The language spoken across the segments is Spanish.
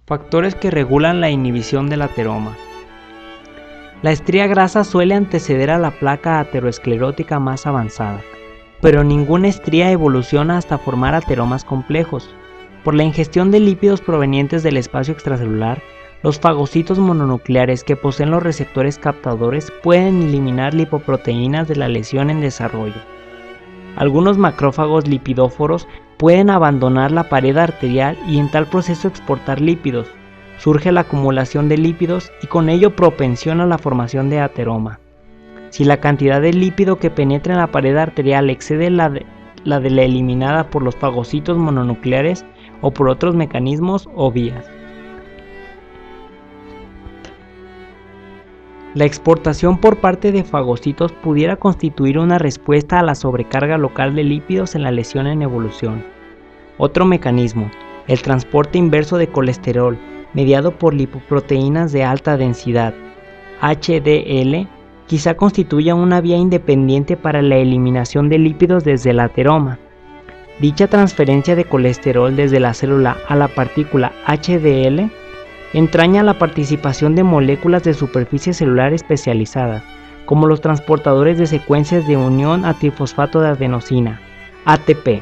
Factores que regulan la inhibición del ateroma. La estría grasa suele anteceder a la placa aterosclerótica más avanzada, pero ninguna estría evoluciona hasta formar ateromas complejos. Por la ingestión de lípidos provenientes del espacio extracelular, los fagocitos mononucleares que poseen los receptores captadores pueden eliminar lipoproteínas de la lesión en desarrollo. Algunos macrófagos lipidóforos pueden abandonar la pared arterial y en tal proceso exportar lípidos. Surge la acumulación de lípidos y con ello propensión a la formación de ateroma. Si la cantidad de lípido que penetra en la pared arterial excede la de la eliminada por los fagocitos mononucleares o por otros mecanismos o vías. La exportación por parte de fagocitos pudiera constituir una respuesta a la sobrecarga local de lípidos en la lesión en evolución. Otro mecanismo, el transporte inverso de colesterol, mediado por lipoproteínas de alta densidad, HDL, quizá constituya una vía independiente para la eliminación de lípidos desde el ateroma. Dicha transferencia de colesterol desde la célula a la partícula HDL entraña la participación de moléculas de superficie celular especializadas, como los transportadores de secuencias de unión a trifosfato de adenosina, ATP.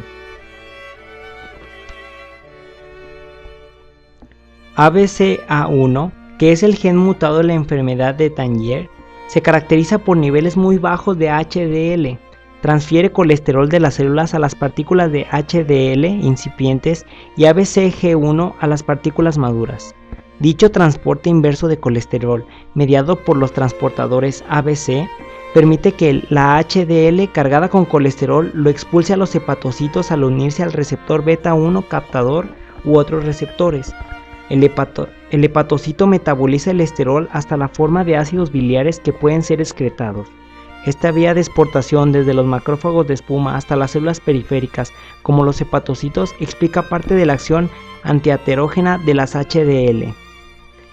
ABCA1, que es el gen mutado de la enfermedad de Tangier, se caracteriza por niveles muy bajos de HDL. Transfiere colesterol de las células a las partículas de HDL incipientes y ABCG1 a las partículas maduras. Dicho transporte inverso de colesterol, mediado por los transportadores ABC, permite que la HDL cargada con colesterol lo expulse a los hepatocitos al unirse al receptor beta-1 captador u otros receptores. El hepatocito metaboliza el esterol hasta la forma de ácidos biliares que pueden ser excretados. Esta vía de exportación desde los macrófagos de espuma hasta las células periféricas, como los hepatocitos, explica parte de la acción antiaterógena de las HDL,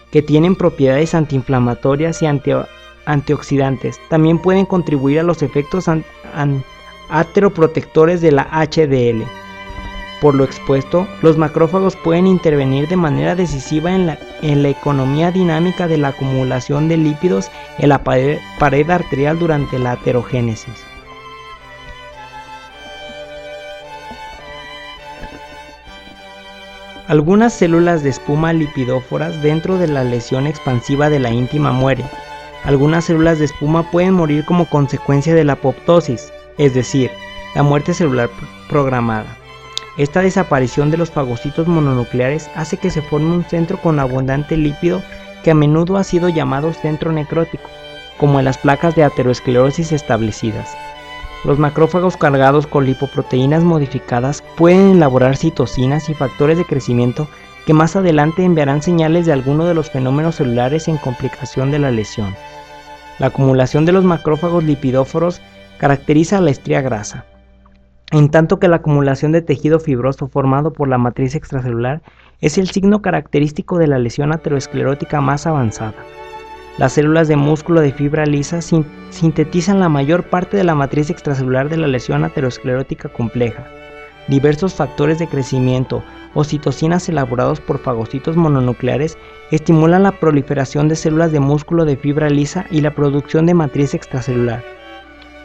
que tienen propiedades antiinflamatorias y antioxidantes. También pueden contribuir a los efectos ateroprotectores de la HDL. Por lo expuesto, los macrófagos pueden intervenir de manera decisiva en la economía dinámica de la acumulación de lípidos en la pared arterial durante la aterogénesis. Algunas células de espuma lipidóforas dentro de la lesión expansiva de la íntima mueren. Algunas células de espuma pueden morir como consecuencia de la apoptosis, es decir, la muerte celular programada. Esta desaparición de los fagocitos mononucleares hace que se forme un centro con abundante lípido que a menudo ha sido llamado centro necrótico, como en las placas de aterosclerosis establecidas. Los macrófagos cargados con lipoproteínas modificadas pueden elaborar citocinas y factores de crecimiento que más adelante enviarán señales de alguno de los fenómenos celulares en complicación de la lesión. La acumulación de los macrófagos lipidóforos caracteriza a la estría grasa, en tanto que la acumulación de tejido fibroso formado por la matriz extracelular es el signo característico de la lesión aterosclerótica más avanzada. Las células de músculo de fibra lisa sintetizan la mayor parte de la matriz extracelular de la lesión aterosclerótica compleja. Diversos factores de crecimiento o citocinas elaborados por fagocitos mononucleares estimulan la proliferación de células de músculo de fibra lisa y la producción de matriz extracelular.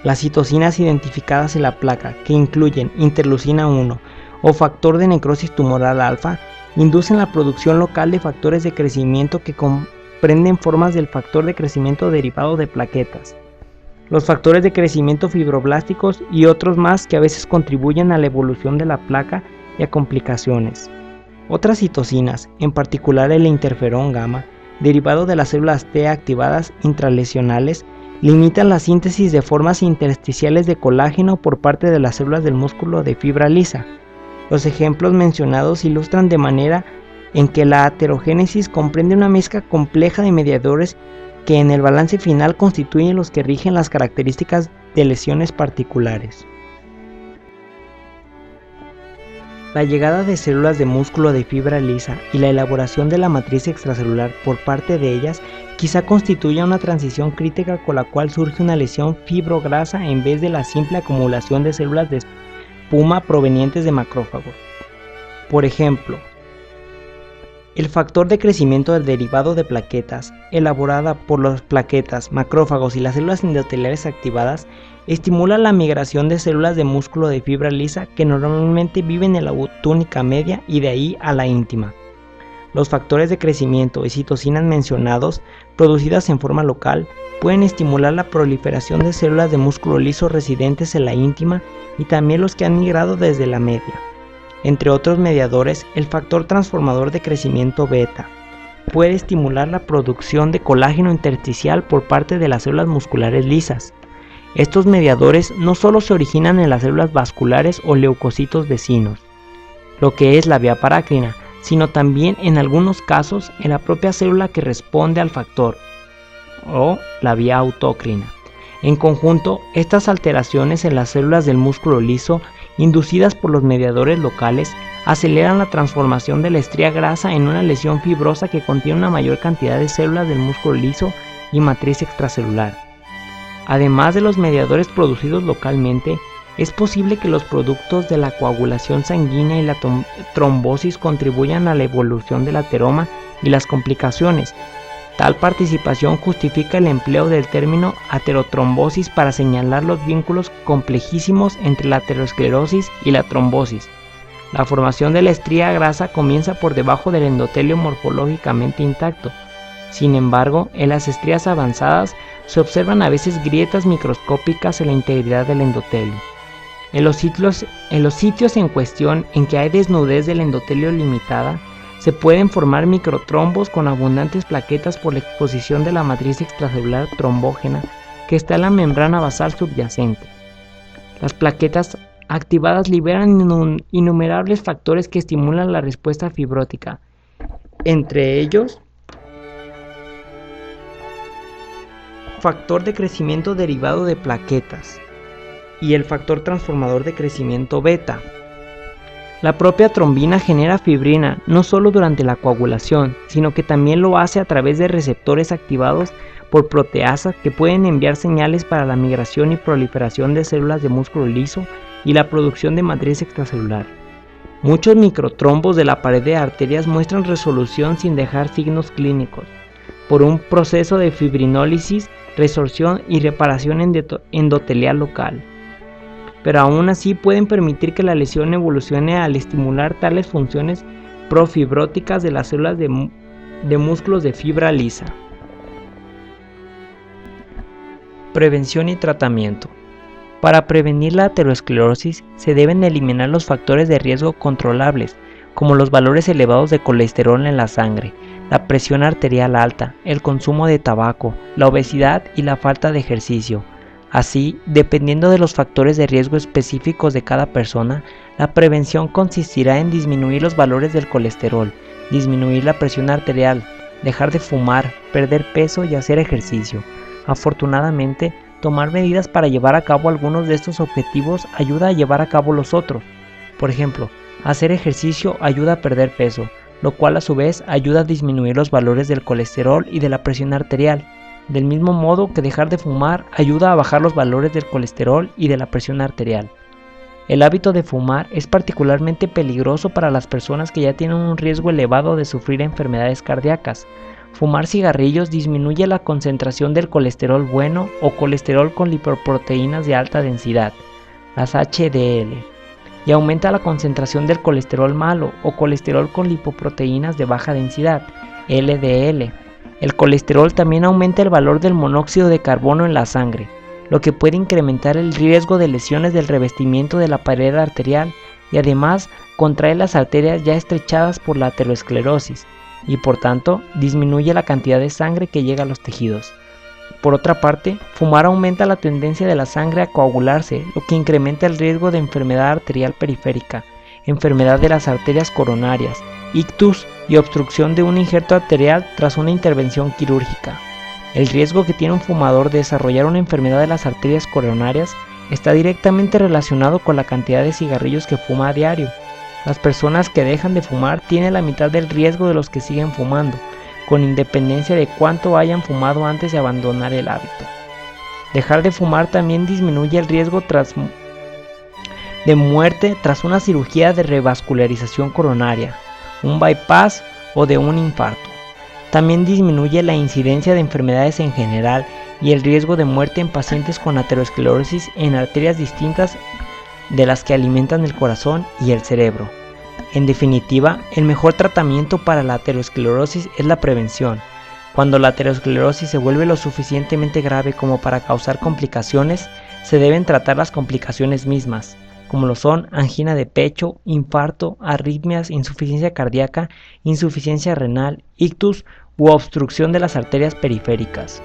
Las citocinas identificadas en la placa, que incluyen interleucina 1 o factor de necrosis tumoral alfa, inducen la producción local de factores de crecimiento que comprenden formas del factor de crecimiento derivado de plaquetas, los factores de crecimiento fibroblásticos y otros más que a veces contribuyen a la evolución de la placa y a complicaciones. Otras citocinas, en particular el interferón gamma, derivado de las células T activadas intralesionales, limitan la síntesis de formas intersticiales de colágeno por parte de las células del músculo de fibra lisa. Los ejemplos mencionados ilustran de manera en que la aterogénesis comprende una mezcla compleja de mediadores que en el balance final constituyen los que rigen las características de lesiones particulares. La llegada de células de músculo de fibra lisa y la elaboración de la matriz extracelular por parte de ellas quizá constituya una transición crítica con la cual surge una lesión fibrograsa en vez de la simple acumulación de células de espuma provenientes de macrófagos. Por ejemplo, El factor de crecimiento del derivado de plaquetas, elaborada por las plaquetas, macrófagos y las células endoteliales activadas, estimula la migración de células de músculo de fibra lisa que normalmente viven en la túnica media y de ahí a la íntima. Los factores de crecimiento y citocinas mencionados, producidas en forma local, pueden estimular la proliferación de células de músculo liso residentes en la íntima y también los que han migrado desde la media. Entre otros mediadores, el factor transformador de crecimiento beta puede estimular la producción de colágeno intersticial por parte de las células musculares lisas. Estos mediadores no solo se originan en las células vasculares o leucocitos vecinos, lo que es la vía parácrina, sino también en algunos casos en la propia célula que responde al factor, o la vía autócrina. En conjunto, estas alteraciones en las células del músculo liso, inducidas por los mediadores locales, aceleran la transformación de la estría grasa en una lesión fibrosa que contiene una mayor cantidad de células del músculo liso y matriz extracelular. Además de los mediadores producidos localmente, es posible que los productos de la coagulación sanguínea y la trombosis contribuyan a la evolución del ateroma y las complicaciones. Tal participación justifica el empleo del término aterotrombosis para señalar los vínculos complejísimos entre la aterosclerosis y la trombosis. La formación de la estría grasa comienza por debajo del endotelio morfológicamente intacto. Sin embargo, en las estrías avanzadas se observan a veces grietas microscópicas en la integridad del endotelio. En los sitios en cuestión en que hay desnudez del endotelio limitada, se pueden formar microtrombos con abundantes plaquetas por la exposición de la matriz extracelular trombógena que está en la membrana basal subyacente. Las plaquetas activadas liberan innumerables factores que estimulan la respuesta fibrótica, entre ellos factor de crecimiento derivado de plaquetas y el factor transformador de crecimiento beta. La propia trombina genera fibrina no solo durante la coagulación, sino que también lo hace a través de receptores activados por proteasas que pueden enviar señales para la migración y proliferación de células de músculo liso y la producción de matriz extracelular. Muchos microtrombos de la pared de arterias muestran resolución sin dejar signos clínicos, por un proceso de fibrinólisis, resorción y reparación endotelial local. Pero aún así pueden permitir que la lesión evolucione al estimular tales funciones profibróticas de las células de músculos de fibra lisa. Prevención y tratamiento. Para prevenir la aterosclerosis se deben eliminar los factores de riesgo controlables, como los valores elevados de colesterol en la sangre, la presión arterial alta, el consumo de tabaco, la obesidad y la falta de ejercicio. Así, dependiendo de los factores de riesgo específicos de cada persona, la prevención consistirá en disminuir los valores del colesterol, disminuir la presión arterial, dejar de fumar, perder peso y hacer ejercicio. Afortunadamente, tomar medidas para llevar a cabo algunos de estos objetivos ayuda a llevar a cabo los otros. Por ejemplo, hacer ejercicio ayuda a perder peso, lo cual a su vez ayuda a disminuir los valores del colesterol y de la presión arterial. Del mismo modo que dejar de fumar ayuda a bajar los valores del colesterol y de la presión arterial. El hábito de fumar es particularmente peligroso para las personas que ya tienen un riesgo elevado de sufrir enfermedades cardíacas. Fumar cigarrillos disminuye la concentración del colesterol bueno o colesterol con lipoproteínas de alta densidad, las HDL, y aumenta la concentración del colesterol malo o colesterol con lipoproteínas de baja densidad, LDL. El colesterol también aumenta el valor del monóxido de carbono en la sangre, lo que puede incrementar el riesgo de lesiones del revestimiento de la pared arterial y además contrae las arterias ya estrechadas por la aterosclerosis y por tanto disminuye la cantidad de sangre que llega a los tejidos. Por otra parte, fumar aumenta la tendencia de la sangre a coagularse, lo que incrementa el riesgo de enfermedad arterial periférica, enfermedad de las arterias coronarias, ictus y obstrucción de un injerto arterial tras una intervención quirúrgica. El riesgo que tiene un fumador de desarrollar una enfermedad de las arterias coronarias está directamente relacionado con la cantidad de cigarrillos que fuma a diario. Las personas que dejan de fumar tienen la mitad del riesgo de los que siguen fumando, con independencia de cuánto hayan fumado antes de abandonar el hábito. Dejar de fumar también disminuye el riesgo de muerte tras una cirugía de revascularización coronaria, un bypass o de un infarto. También disminuye la incidencia de enfermedades en general y el riesgo de muerte en pacientes con aterosclerosis en arterias distintas de las que alimentan el corazón y el cerebro. En definitiva, el mejor tratamiento para la aterosclerosis es la prevención. Cuando la aterosclerosis se vuelve lo suficientemente grave como para causar complicaciones, se deben tratar las complicaciones mismas, como lo son angina de pecho, infarto, arritmias, insuficiencia cardíaca, insuficiencia renal, ictus u obstrucción de las arterias periféricas.